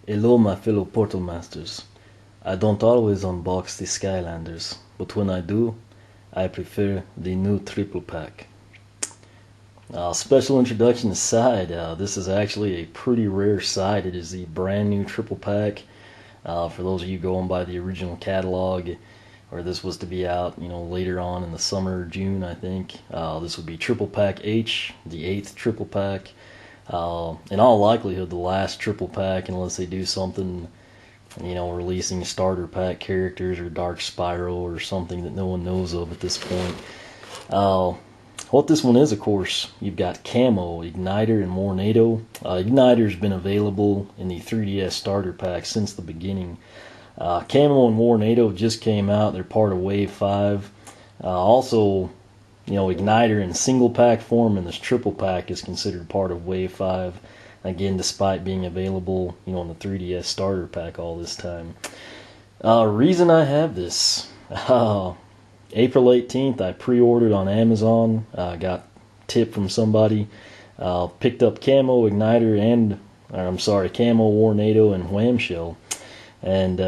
Hello my fellow Portal Masters. I don't always unbox the Skylanders, but when I do, I prefer the new triple pack. Special introduction aside, this is actually a pretty rare sight. It is the brand new triple pack. For those of you going by the original catalog, or this was to be out, later on in the summer, June, I think. This would be Triple Pack H, the 8th triple pack. In all likelihood, the last triple pack, unless they do something, releasing starter pack characters or Dark Spyro or something that no one knows of at this point. What this one is, of course, you've got Camo, Igniter, and Warnado. Igniter's been available in the 3DS starter pack since the beginning. Camo and Warnado just came out. They're part of Wave 5. Also, Igniter in single pack form and this triple pack is considered part of Wave 5. Again, despite being available, in the 3DS starter pack all this time. Reason I have this. April 18th, I pre-ordered on Amazon. Got tip from somebody. Picked up Camo, Igniter, Camo, Warnado, and Whamshell. And,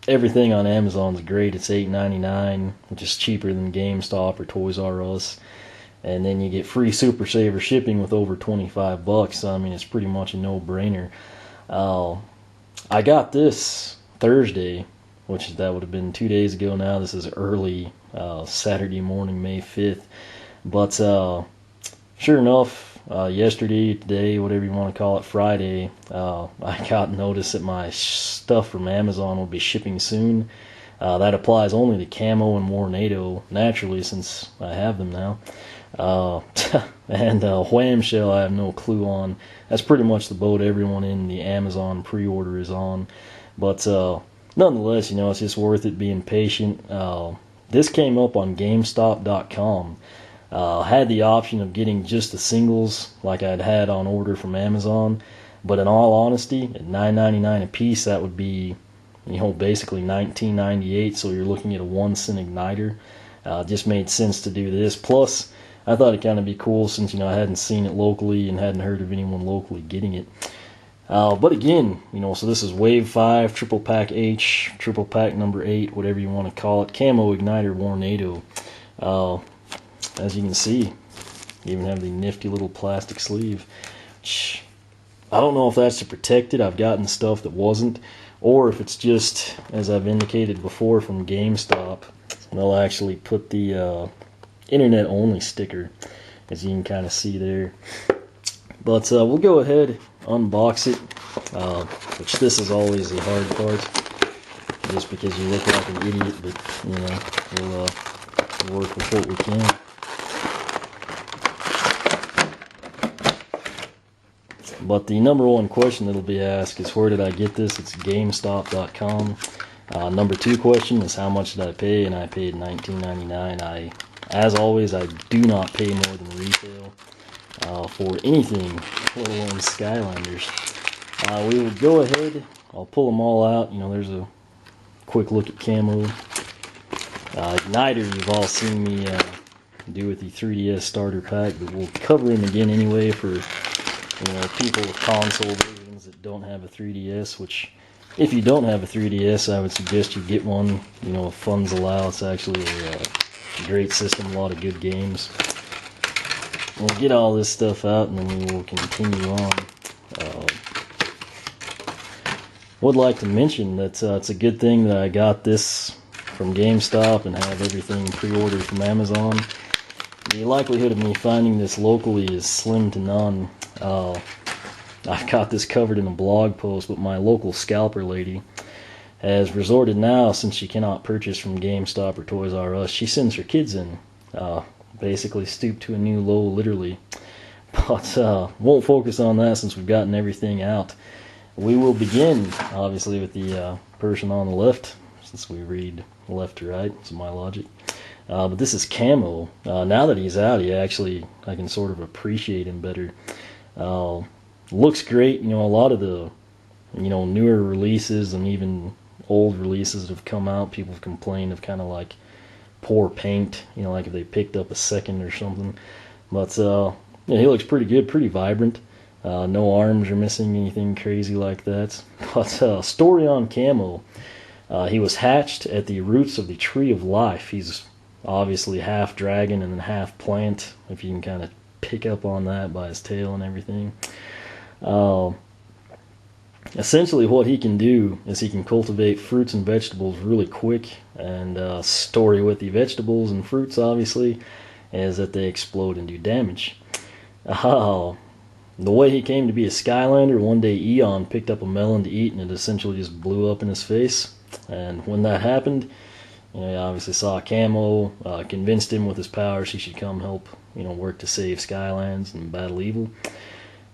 everything on Amazon's great. It's $8.99, which is cheaper than GameStop or Toys R Us. And then you get free Super Saver shipping with over $25. So, it's pretty much a no-brainer. I got this Thursday, that would have been 2 days ago now. This is early Saturday morning, May 5th. But sure enough, yesterday, today, whatever you want to call it, Friday, I got notice that my stuff from Amazon will be shipping soon. That applies only to Camo and Warnado, naturally, since I have them now. And Whamshell, I have no clue on. That's pretty much the boat everyone in the Amazon pre-order is on. But nonetheless, it's just worth it being patient. This came up on GameStop.com. Had the option of getting just the singles like I'd had on order from Amazon, but in all honesty, at $9.99 a piece, that would be, basically $19.98. So you're looking at a 1-cent Igniter. Just made sense to do this. Plus, I thought it'd kind of be cool since I hadn't seen it locally and hadn't heard of anyone locally getting it. But again, so this is Wave 5, Triple Pack H, Triple Pack number 8, whatever you want to call it. Camo, Igniter, Warnado. As you can see, you even have the nifty little plastic sleeve. I don't know if that's to protect it. I've gotten stuff that wasn't. Or if it's just, as I've indicated before from GameStop, they'll actually put the internet-only sticker, as you can kind of see there. But we'll go ahead, unbox it, which this is always the hard part, just because you look like an idiot, but, we'll work with what we can. But the number one question that'll be asked is, where did I get this? It's GameStop.com. Number two question is, how much did I pay? And I paid $19.99. As always, I do not pay more than retail for anything, let alone Skylanders. We will go ahead. I'll pull them all out. There's a quick look at Camo. Igniter, you've all seen me do with the 3DS starter pack, but we'll cover him again anyway for people with console versions that don't have a 3DS, which, if you don't have a 3DS, I would suggest you get one, if funds allow. It's actually a great system, a lot of good games. We'll get all this stuff out and then we will continue on. Would like to mention that it's a good thing that I got this from GameStop and have everything pre-ordered from Amazon. The likelihood of me finding this locally is slim to none. I've got this covered in a blog post, but my local scalper lady has resorted now, since she cannot purchase from GameStop or Toys R Us, she sends her kids in. Basically stooped to a new low, literally. But won't focus on that since we've gotten everything out. We will begin, obviously, with the person on the left, since we read left to right. It's my logic. But this is Camo. Now that he's out, I can sort of appreciate him better. Looks great. A lot of the newer releases and even old releases that have come out, people have complained of kind of like poor paint, like if they picked up a second or something. But he looks pretty good, pretty vibrant. No arms are missing, anything crazy like that. But story on Camo. He was hatched at the roots of the Tree of Life. He's obviously half dragon and then half plant, if you can kind of pick up on that by his tail and everything. Essentially what he can do is he can cultivate fruits and vegetables really quick, and story with the vegetables and fruits obviously is that they explode and do damage. The way he came to be a Skylander, one day Eon picked up a melon to eat and it essentially just blew up in his face. And when that happened, he obviously saw Camo, convinced him with his powers he should come help, work to save Skylands and battle evil.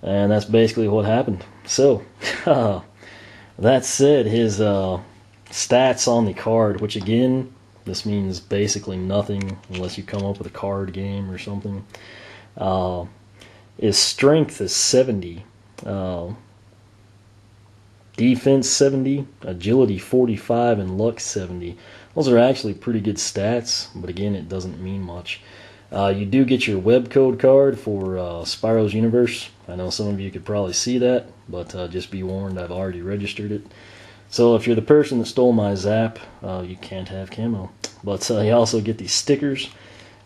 And that's basically what happened. So, that said, his stats on the card, which again, this means basically nothing unless you come up with a card game or something, his strength is 70. Defense 70, agility 45, and luck 70. Those are actually pretty good stats, but again, it doesn't mean much. You do get your web code card for Spyro's Universe. I know some of you could probably see that, but just be warned, I've already registered it. So if you're the person that stole my zap, you can't have Camo. But you also get these stickers,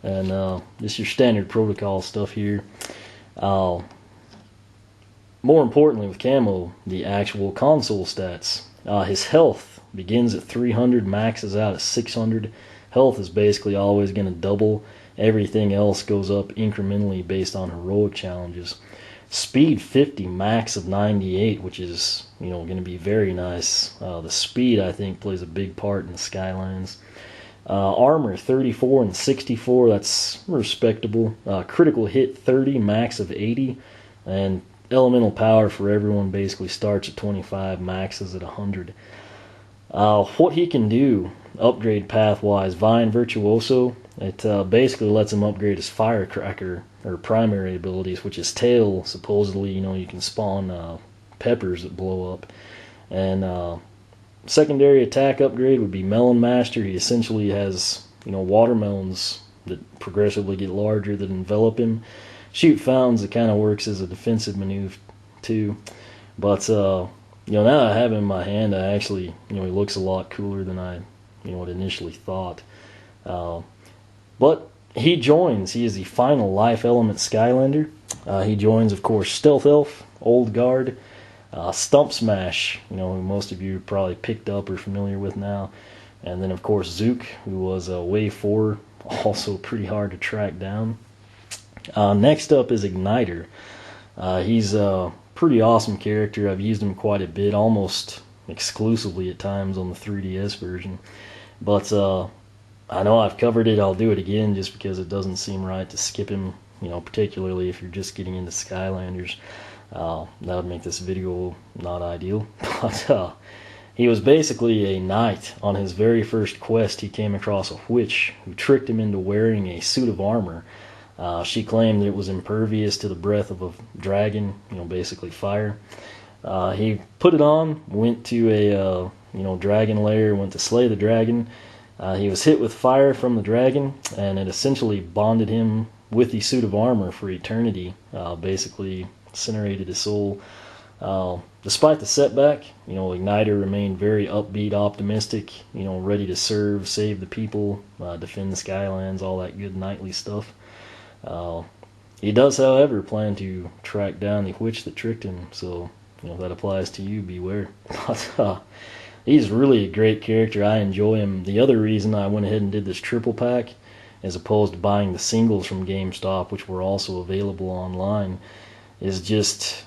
and just your standard protocol stuff here. More importantly with Camo, the actual console stats. His health begins at 300, maxes out at 600. Health is basically always going to double. Everything else goes up incrementally based on heroic challenges. Speed 50, max of 98, which is going to be very nice. The speed, I think, plays a big part in the Skylands. Armor 34 and 64, that's respectable. Critical hit 30, max of 80, and elemental power for everyone basically starts at 25, maxes at 100. What he can do, upgrade path-wise, Vine Virtuoso, it basically lets him upgrade his Firecracker, or primary abilities, which is tail, supposedly, you can spawn peppers that blow up. And secondary attack upgrade would be Melon Master. He essentially has, watermelons that progressively get larger that envelop him. Shoot fountains, it kind of works as a defensive maneuver too. But now I have him in my hand, I actually, he looks a lot cooler than I, had initially thought. But he joins. He is the final life element Skylander. He joins, of course, Stealth Elf, Old Guard, Stump Smash, who most of you probably picked up or familiar with now, and then of course Zook, who was Wave 4, also pretty hard to track down. Next up is Igniter. He's a pretty awesome character. I've used him quite a bit, almost exclusively at times on the 3DS version. But I know I've covered it, I'll do it again just because it doesn't seem right to skip him, particularly if you're just getting into Skylanders. That would make this video not ideal. But he was basically a knight. On his very first quest, he came across a witch who tricked him into wearing a suit of armor. She claimed that it was impervious to the breath of a dragon, basically fire. He put it on, went to a dragon lair, went to slay the dragon. He was hit with fire from the dragon, and it essentially bonded him with the suit of armor for eternity. Basically incinerated his soul. Despite the setback, Igniter remained very upbeat, optimistic, ready to serve, save the people, defend the Skylands, all that good knightly stuff. He does, however, plan to track down the witch that tricked him, so if that applies to you, beware. But he's really a great character. I enjoy him. The other reason I went ahead and did this triple pack, as opposed to buying the singles from GameStop, which were also available online, is just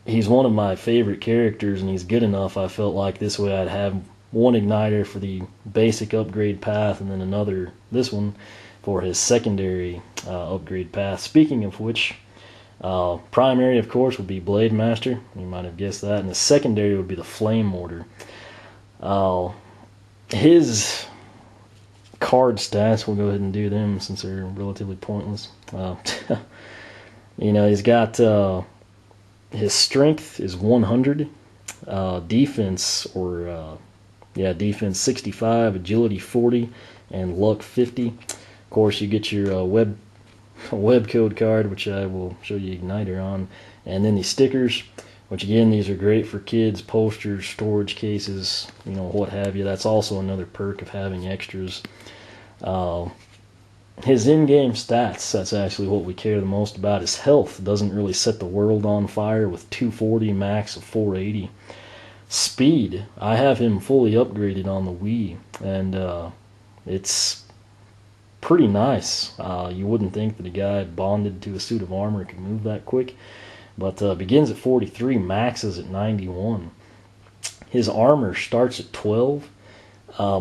he's one of my favorite characters, and he's good enough. I felt like this way I'd have one Igniter for the basic upgrade path, and then another, this one, for his secondary upgrade path. Speaking of which, primary, of course, would be Blade Master. You might have guessed that. And the secondary would be the Flame Mortar. His card stats, we'll go ahead and do them since they're relatively pointless. He's got his strength is 100, defense defense 65, agility 40, and luck 50. Of course, you get your web web code card, which I will show you Igniter on, and then the stickers, which again, these are great for kids, posters, storage cases, what have you. That's also another perk of having extras. His in-game stats, that's actually what we care the most about. His health doesn't really set the world on fire with 240, max of 480. Speed, I have him fully upgraded on the Wii, and it's pretty nice. You wouldn't think that a guy bonded to a suit of armor could move that quick, but begins at 43, maxes at 91. His armor starts at 12,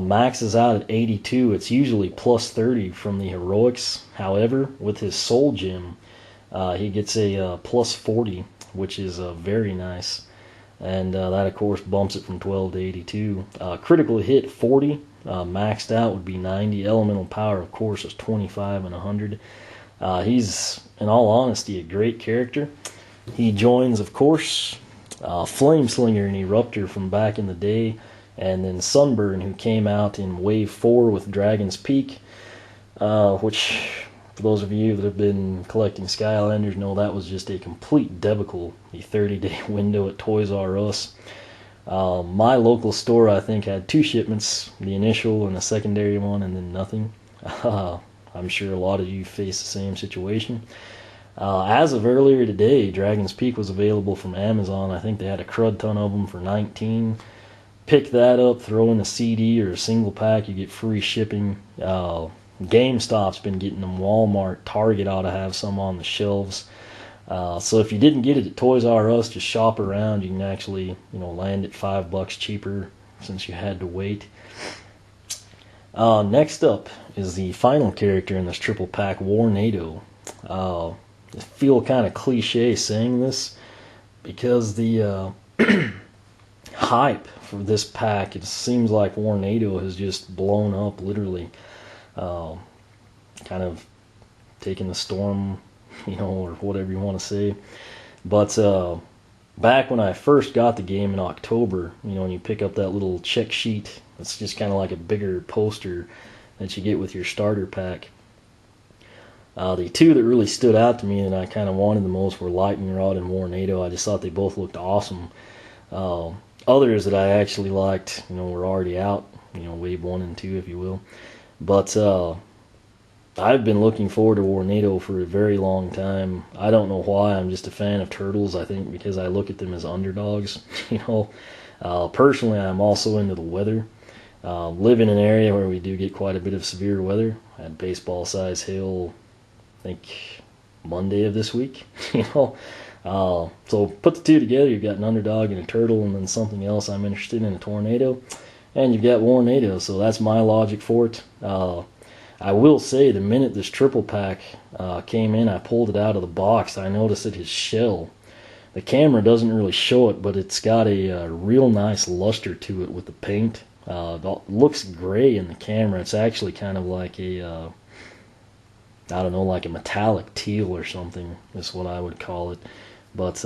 maxes out at 82. It's usually plus 30 from the heroics. However, with his soul gem, he gets a plus 40, which is very nice. And that, of course, bumps it from 12 to 82. Critical hit 40, maxed out would be 90. Elemental power, of course, is 25 and 100. He's, in all honesty, a great character. He joins, of course, Flameslinger and Eruptor from back in the day, and then Sunburn, who came out in Wave 4 with Dragon's Peak, which, for those of you that have been collecting Skylanders, know that was just a complete debacle, the 30-day window at Toys R Us. My local store, I think, had 2 shipments, the initial and a secondary one, and then nothing. I'm sure a lot of you face the same situation. As of earlier today, Dragon's Peak was available from Amazon. I think they had a crud ton of them for $19. Pick that up, throw in a CD or a single pack, you get free shipping. GameStop's been getting them. Walmart, Target ought to have some on the shelves. So if you didn't get it at Toys R Us, just shop around. You can actually, land it $5 cheaper since you had to wait. Next up is the final character in this triple pack, Warnado. I feel kind of cliche saying this because the hype for this pack, it seems like Warnado has just blown up, literally. Kind of taking the storm, or whatever you want to say. But back when I first got the game in October, when you pick up that little check sheet, it's just kind of like a bigger poster that you get with your starter pack. The 2 that really stood out to me that I kind of wanted the most were Lightning Rod and Warnado. I just thought they both looked awesome. Others that I actually liked, were already out, wave 1 and 2, if you will. But I've been looking forward to Warnado for a very long time. I don't know why. I'm just a fan of turtles. I think because I look at them as underdogs. Personally, I'm also into the weather. Live in an area where we do get quite a bit of severe weather. I had baseball-size hail, I think, Monday of this week. So put the 2 together, you've got an underdog and a turtle, and then something else I'm interested in, a tornado, and you've got Warnado. So that's my logic for it. I will say, the minute this triple pack came in, I pulled it out of the box. I noticed that his shell, the camera doesn't really show it, but it's got a real nice luster to it with the paint. It looks gray in the camera. It's actually kind of like a I don't know, like a metallic teal or something is what I would call it. But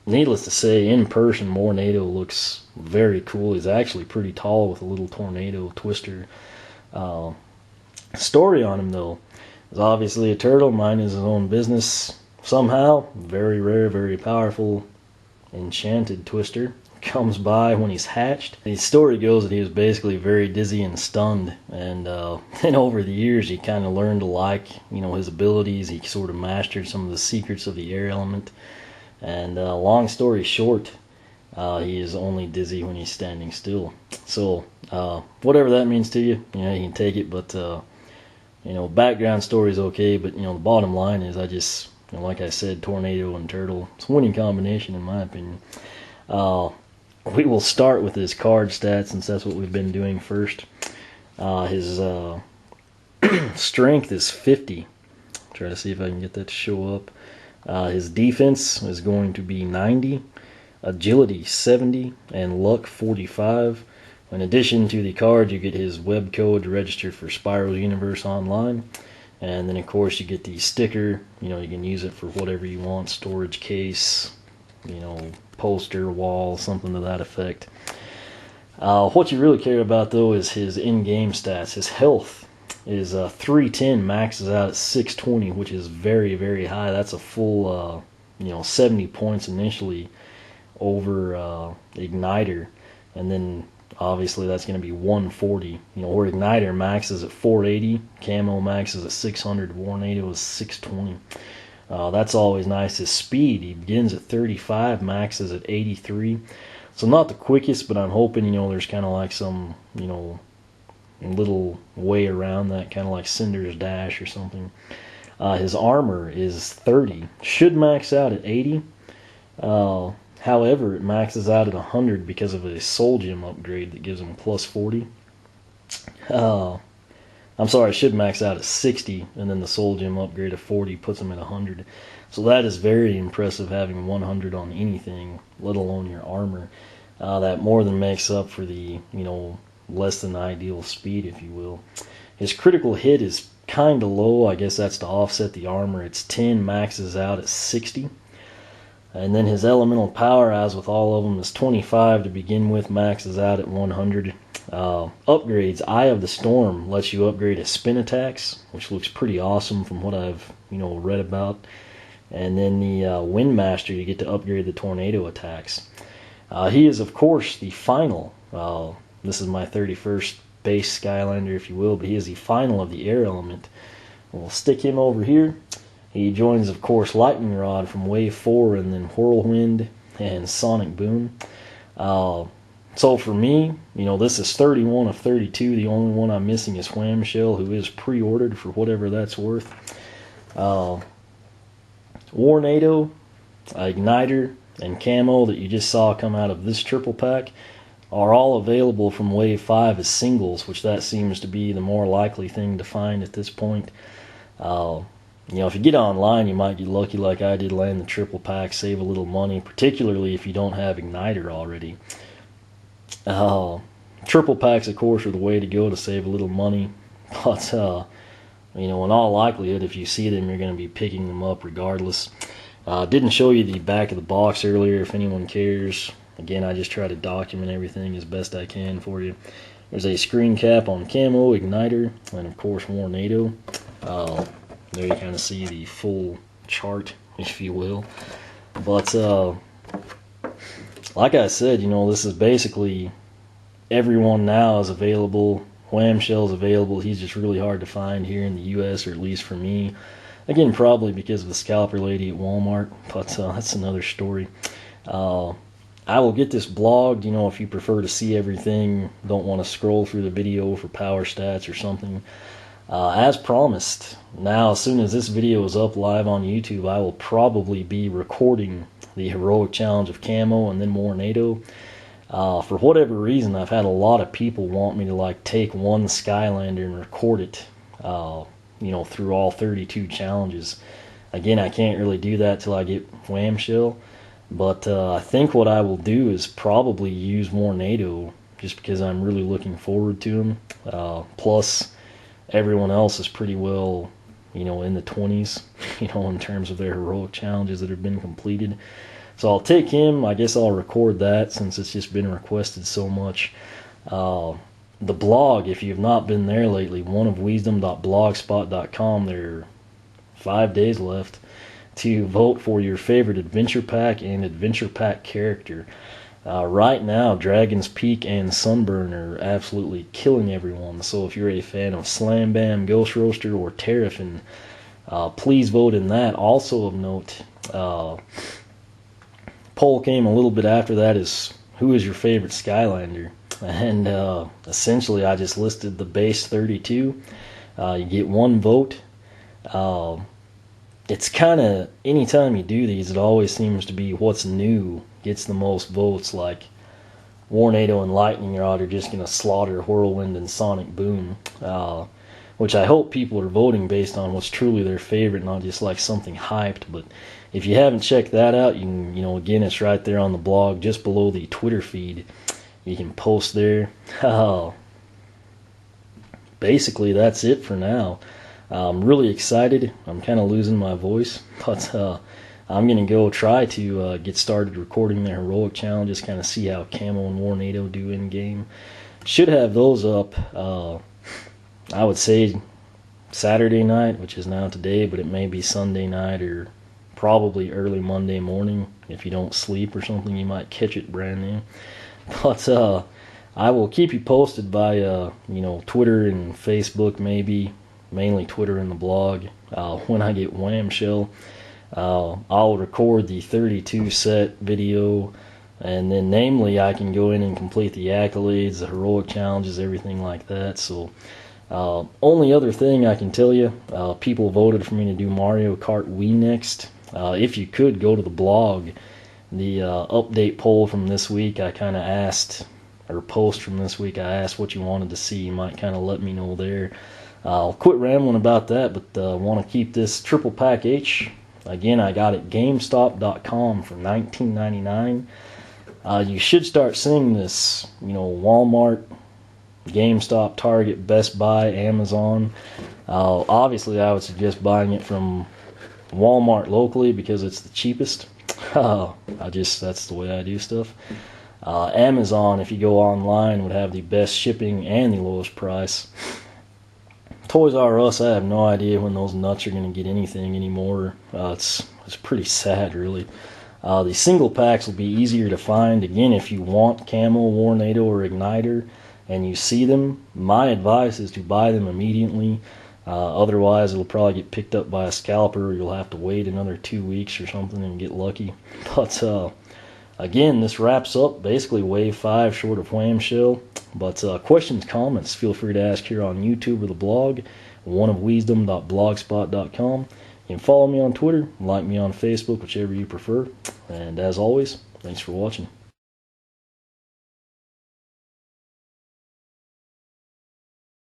needless to say, in person, Warnado looks very cool. He's actually pretty tall with a little tornado twister. Story on him, though, is obviously a turtle. Mine is his own business. Somehow, very rare, very powerful, enchanted twister comes by when he's hatched. The story goes that he was basically very dizzy and stunned, and then over the years he kind of learned to like, his abilities. He sort of mastered some of the secrets of the air element, and long story short, he is only dizzy when he's standing still. So whatever that means to you, you can take it, but background story is okay, but the bottom line is I just, like I said, tornado and turtle, it's a winning combination in my opinion. We will start with his card stats, since that's what we've been doing first. His strength is 50. Try to see if I can get that to show up. His defense is going to be 90, agility 70, and luck 45. In addition to the card, you get his web code to register for Spyro's Universe Online. And then, of course, you get the sticker. You can use it for whatever you want, storage case, poster, wall, something to that effect. What you really care about, though, is his in-game stats. His health is 310, maxes out at 620, which is very, very high. That's a full, 70 points initially over Ignitor, and then obviously that's going to be 140. Where Ignitor maxes at 480, Camo maxes at 600, Warnado is 620. That's always nice. His speed, he begins at 35, maxes at 83. So not the quickest, but I'm hoping, there's kind of like some, little way around that, kind of like Cinder's Dash or something. His armor is 30. Should max out at 80. However, it maxes out at 100 because of a Soul Gem upgrade that gives him plus 40. I'm sorry, it should max out at 60, and then the Soul Gem upgrade of 40 puts him at 100. So that is very impressive, having 100 on anything, let alone your armor. That more than makes up for the, less than ideal speed, if you will. His critical hit is kind of low. I guess that's to offset the armor. It's 10, maxes out at 60. And then his elemental power, as with all of them, is 25 to begin with, maxes out at 100. Upgrades, Eye of the Storm lets you upgrade his spin attacks, which looks pretty awesome from what I've read about. And then the Windmaster, you get to upgrade the tornado attacks. He is, of course, the final. This is my 31st base Skylander, if you will, but he is the final of the air element. We'll stick him over here. He joins, of course, Lightning Rod from Wave 4, and then Whirlwind and Sonic Boom. So for me, this is 31 of 32. The only one I'm missing is Whamshell, who is pre-ordered for whatever that's worth. Warnado, Igniter, and Camo that you just saw come out of this triple pack are all available from Wave 5 as singles, which that seems to be the more likely thing to find at this point. If you get online, you might get lucky like I did, land the triple pack, save a little money, particularly if you don't have Ignitor already. Triple packs, of course, are the way to go to save a little money, but in all likelihood, if you see them, you're going to be picking them up regardless. Didn't show you the back of the box earlier, if anyone cares. Again, I just try to document everything as best I can for you. There's a screen cap on Camo, Igniter, and of course Warnado. There you kind of see the full chart, if you will. But like I said, this is basically everyone now is available. Whamshell's available. He's just really hard to find here in the U.S., or at least for me. Again, probably because of the scalper lady at Walmart, but that's another story. I will get this blogged, if you prefer to see everything, don't want to scroll through the video for power stats or something. As promised, now as soon as this video is up live on YouTube, I will probably be recording the Heroic Challenge of Camo and then Warnado. For whatever reason, I've had a lot of people want me to take one Skylander and record it, through all 32 challenges. Again, I can't really do that till I get Whamshell, but I think what I will do is probably use Warnado, just because I'm really looking forward to him. Plus, everyone else is pretty well, in the 20s, in terms of their heroic challenges that have been completed. So I'll take him. I guess I'll record that since it's just been requested so much. The blog, if you've not been there lately, oneofwisdom.blogspot.com, there are 5 days left to vote for your favorite Adventure Pack and Adventure Pack character. Right now, Dragon's Peak and Sunburn are absolutely killing everyone. So if you're a fan of Slam Bam, Ghost Roaster, or Terrapin, please vote in that. Also of note, poll came a little bit after that, is who is your favorite Skylander? And essentially I just listed the base 32. You get one vote. It's kind of, anytime you do these, it always seems to be what's new gets the most votes. Like Warnado and Lightning Rod are just going to slaughter Whirlwind and Sonic Boom, which I hope people are voting based on what's truly their favorite, not just like something hyped. But if you haven't checked that out, you can, again, it's right there on the blog, just below the Twitter feed. You can post there. Basically, that's it for now. I'm really excited. I'm kind of losing my voice, but I'm going to go try to get started recording the heroic challenges, kind of see how Camo and Warnado do in game. Should have those up, I would say, Saturday night, which is now today, but it may be Sunday night or probably early Monday morning. If you don't sleep or something, you might catch it brand new. But I will keep you posted via Twitter and Facebook, maybe mainly Twitter and the blog. When I get Whamshell, I'll record the 32 set video, and then namely I can go in and complete the accolades, the heroic challenges, everything like that. So only other thing I can tell you, people voted for me to do Mario Kart Wii next. If you could go to the blog, the update poll from this week, I kind of asked, or post from this week, I asked what you wanted to see. You might kind of let me know there. I'll quit rambling about that, but want to keep this triple pack H. Again, I got it GameStop.com for $19.99. You should start seeing this, Walmart, GameStop, Target, Best Buy, Amazon. Obviously, I would suggest buying it from Walmart locally because it's the cheapest. That's the way I do stuff. Amazon, if you go online, would have the best shipping and the lowest price. Toys R Us, I have no idea when those nuts are going to get anything anymore. It's pretty sad, really. The single packs will be easier to find. Again, if you want Camo, Warnado, or Igniter, and you see them, my advice is to buy them immediately. Otherwise, it'll probably get picked up by a scalper, or you'll have to wait another 2 weeks or something and get lucky. But again, this wraps up basically Wave 5 short of Whamshell. But questions, comments, feel free to ask here on YouTube or the blog, oneofwisdom.blogspot.com. You can follow me on Twitter, like me on Facebook, whichever you prefer. And as always, thanks for watching.